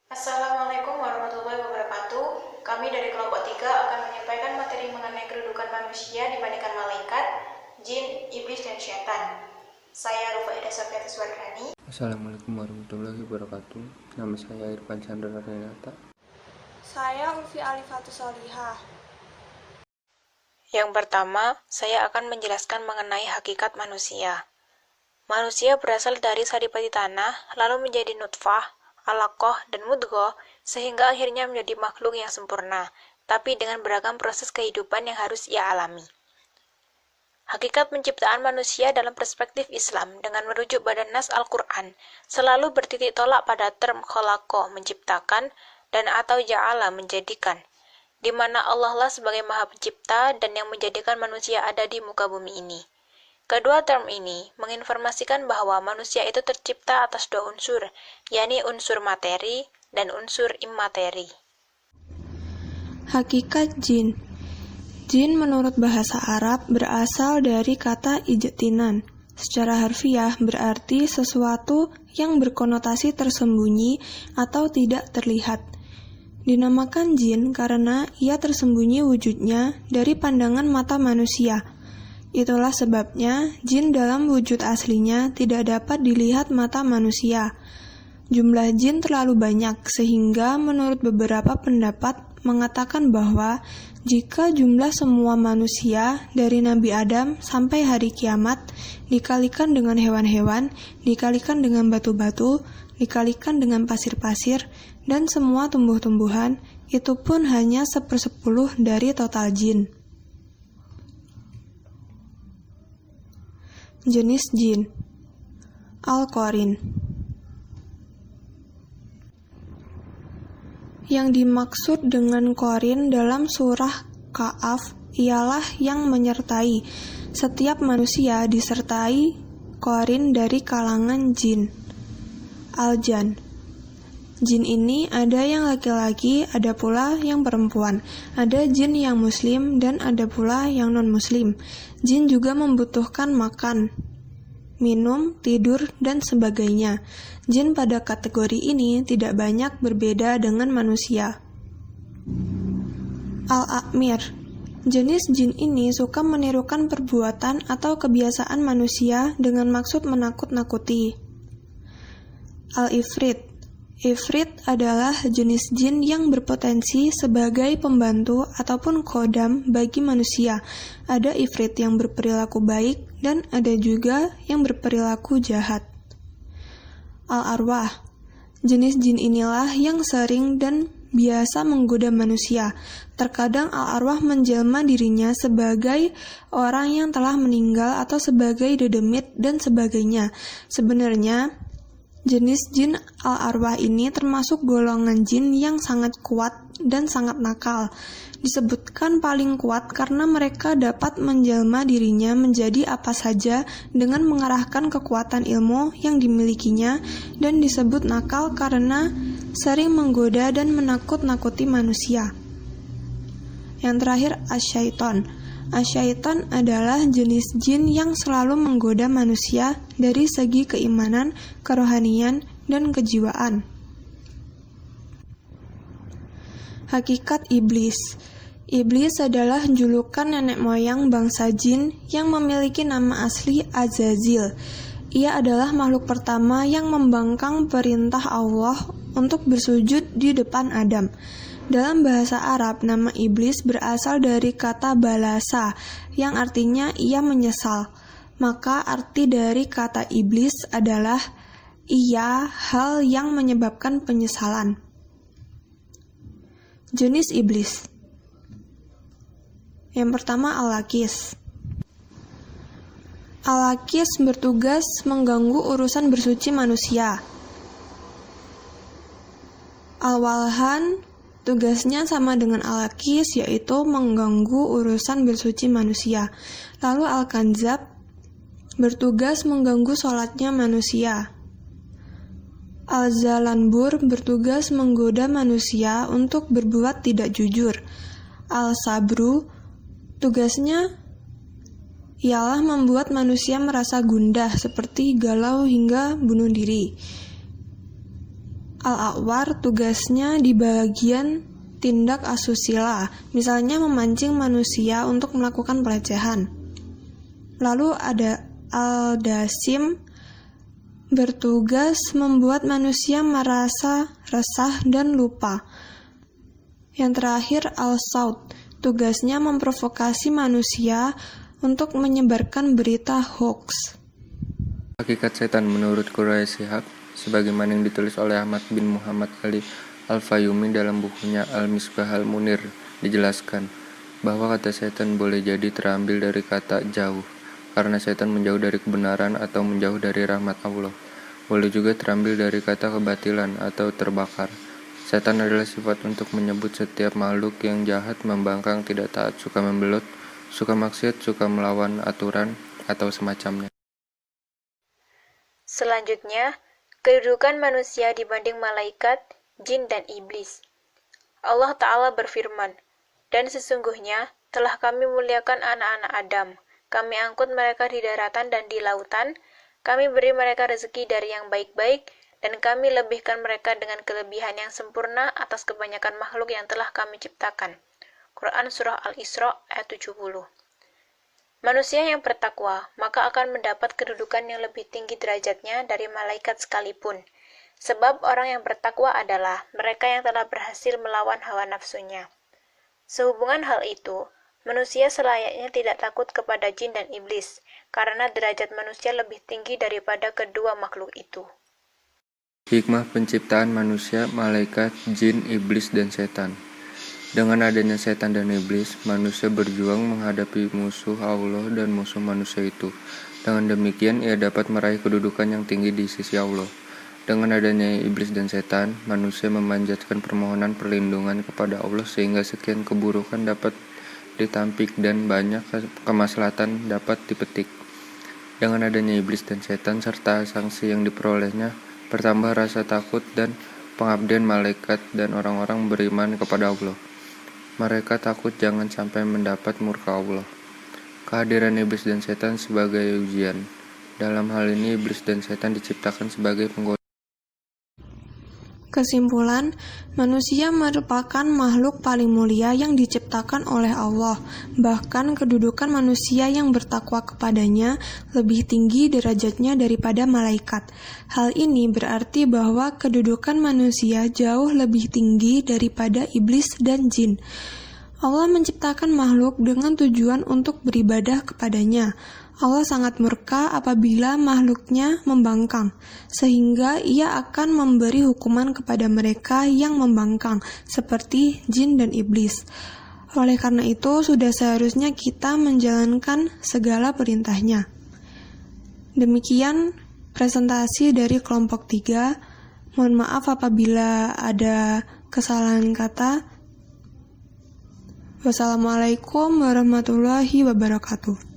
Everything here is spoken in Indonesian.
Assalamualaikum warahmatullahi wabarakatuh. Kami dari kelompok 3 akan menyampaikan materi mengenai kedudukan manusia dibandingkan malaikat, jin, iblis, dan syaitan. Saya Rufaidah Safiatus Wardani. Assalamualaikum warahmatullahi wabarakatuh. Nama saya Irfan Chandra Renata. Saya Ulfi Alifatus Solihah. Yang pertama, saya akan menjelaskan mengenai hakikat manusia. Manusia berasal dari saripati tanah, lalu menjadi nutfah, alaqah, dan mudghah, sehingga akhirnya menjadi makhluk yang sempurna, tapi dengan beragam proses kehidupan yang harus ia alami. Hakikat penciptaan manusia dalam perspektif Islam dengan merujuk pada nas Al-Quran selalu bertitik tolak pada term khalaqa, menciptakan, dan atau ja'ala, menjadikan, di mana Allah lah sebagai maha pencipta dan yang menjadikan manusia ada di muka bumi ini. Kedua term ini menginformasikan bahwa manusia itu tercipta atas dua unsur, yakni unsur materi dan unsur immateri. Hakikat jin. Jin menurut bahasa Arab berasal dari kata ijtinan. Secara harfiah berarti sesuatu yang berkonotasi tersembunyi atau tidak terlihat. Dinamakan jin karena ia tersembunyi wujudnya dari pandangan mata manusia. Itulah sebabnya jin dalam wujud aslinya tidak dapat dilihat mata manusia. Jumlah jin terlalu banyak sehingga menurut beberapa pendapat mengatakan bahwa jika jumlah semua manusia dari Nabi Adam sampai hari kiamat dikalikan dengan hewan-hewan, dikalikan dengan batu-batu, dikalikan dengan pasir-pasir, dan semua tumbuh-tumbuhan, itu pun hanya 1/10 dari total jin. Jenis jin. Al-Qarin. Yang dimaksud dengan qarin dalam surah Ka'af ialah yang menyertai. Setiap manusia disertai qarin dari kalangan jin. Al-Jan. Jin ini ada yang laki-laki, ada pula yang perempuan. Ada jin yang muslim dan ada pula yang non-muslim. Jin juga membutuhkan makan, minum, tidur, dan sebagainya. Jin pada kategori ini tidak banyak berbeda dengan manusia. Al-A'mir. Jenis jin ini suka menirukan perbuatan atau kebiasaan manusia dengan maksud menakut-nakuti. Al-Ifrit. Ifrit adalah jenis jin yang berpotensi sebagai pembantu ataupun kodam bagi manusia. Ada ifrit yang berperilaku baik dan ada juga yang berperilaku jahat. Al-Arwah. Jenis jin inilah yang sering dan biasa menggoda manusia. Terkadang al-arwah menjelma dirinya sebagai orang yang telah meninggal atau sebagai dedemit dan sebagainya. Sebenarnya, jenis jin al-arwah ini termasuk golongan jin yang sangat kuat dan sangat nakal. Disebutkan paling kuat karena mereka dapat menjelma dirinya menjadi apa saja dengan mengarahkan kekuatan ilmu yang dimilikinya, dan disebut nakal karena sering menggoda dan menakut-nakuti manusia. Yang terakhir, asyaiton. Asyaiton adalah jenis jin yang selalu menggoda manusia dari segi keimanan, kerohanian, dan kejiwaan. Hakikat iblis. Iblis adalah julukan nenek moyang bangsa jin yang memiliki nama asli Azazil. Ia adalah makhluk pertama yang membangkang perintah Allah untuk bersujud di depan Adam. Dalam bahasa Arab, nama iblis berasal dari kata balasa, yang artinya ia menyesal. Maka arti dari kata iblis adalah ia hal yang menyebabkan penyesalan. Jenis iblis. Yang pertama, Al-Lakis. Al-Lakis bertugas mengganggu urusan bersuci manusia. Al-Walhan tugasnya sama dengan Al-Lakis, yaitu mengganggu urusan bersuci manusia. Lalu Al-Kanzab bertugas mengganggu sholatnya manusia. Al-Zalanbur bertugas menggoda manusia untuk berbuat tidak jujur. Al-Sabru tugasnya ialah membuat manusia merasa gundah seperti galau hingga bunuh diri. Al-A'war tugasnya di bagian tindak asusila, misalnya memancing manusia untuk melakukan pelecehan. Lalu ada Al-Dasim, bertugas membuat manusia merasa resah dan lupa. Yang terakhir Al-Saud, tugasnya memprovokasi manusia untuk menyebarkan berita hoax. Hakikat setan menurut Quraish Shihab, sebagaimana yang ditulis oleh Ahmad bin Muhammad Ali Al-Fayumi dalam bukunya Al-Misbah Al-Munir, dijelaskan bahwa kata setan boleh jadi terambil dari kata jauh, karena setan menjauh dari kebenaran atau menjauh dari rahmat Allah. Boleh juga terambil dari kata kebatilan atau terbakar. Setan adalah sifat untuk menyebut setiap makhluk yang jahat, membangkang, tidak taat, suka membelut, suka maksiat, suka melawan aturan, atau semacamnya. Selanjutnya, kedudukan manusia dibanding malaikat, jin, dan iblis. Allah Ta'ala berfirman, "Dan sesungguhnya telah kami muliakan anak-anak Adam. Kami angkut mereka di daratan dan di lautan. Kami beri mereka rezeki dari yang baik-baik, dan kami lebihkan mereka dengan kelebihan yang sempurna atas kebanyakan makhluk yang telah kami ciptakan." Quran Surah Al-Isra ayat 70. Manusia yang bertakwa, maka akan mendapat kedudukan yang lebih tinggi derajatnya dari malaikat sekalipun. Sebab orang yang bertakwa adalah mereka yang telah berhasil melawan hawa nafsunya. Sehubungan hal itu, manusia selayaknya tidak takut kepada jin dan iblis, karena derajat manusia lebih tinggi daripada kedua makhluk itu. Hikmah penciptaan manusia, malaikat, jin, iblis, dan setan. Dengan adanya setan dan iblis, manusia berjuang menghadapi musuh Allah dan musuh manusia itu. Dengan demikian, ia dapat meraih kedudukan yang tinggi di sisi Allah. Dengan adanya iblis dan setan, manusia memanjatkan permohonan perlindungan kepada Allah sehingga sekian keburukan dapat ditampik dan banyak kemaslahatan dapat dipetik. Dengan adanya iblis dan setan serta sanksi yang diperolehnya, bertambah rasa takut dan pengabdian malaikat dan orang-orang beriman kepada Allah. Mereka takut jangan sampai mendapat murka Allah. Kehadiran iblis dan setan sebagai ujian. Dalam hal ini, iblis dan setan diciptakan sebagai penggoda. Kesimpulan, manusia merupakan makhluk paling mulia yang diciptakan oleh Allah. Bahkan kedudukan manusia yang bertakwa kepadanya lebih tinggi derajatnya daripada malaikat. Hal ini berarti bahwa kedudukan manusia jauh lebih tinggi daripada iblis dan jin. Allah menciptakan makhluk dengan tujuan untuk beribadah kepadanya. Allah sangat murka apabila makhluknya membangkang, sehingga ia akan memberi hukuman kepada mereka yang membangkang, seperti jin dan iblis. Oleh karena itu, sudah seharusnya kita menjalankan segala perintahnya. Demikian presentasi dari kelompok 3. Mohon maaf apabila ada kesalahan kata. Wassalamualaikum warahmatullahi wabarakatuh.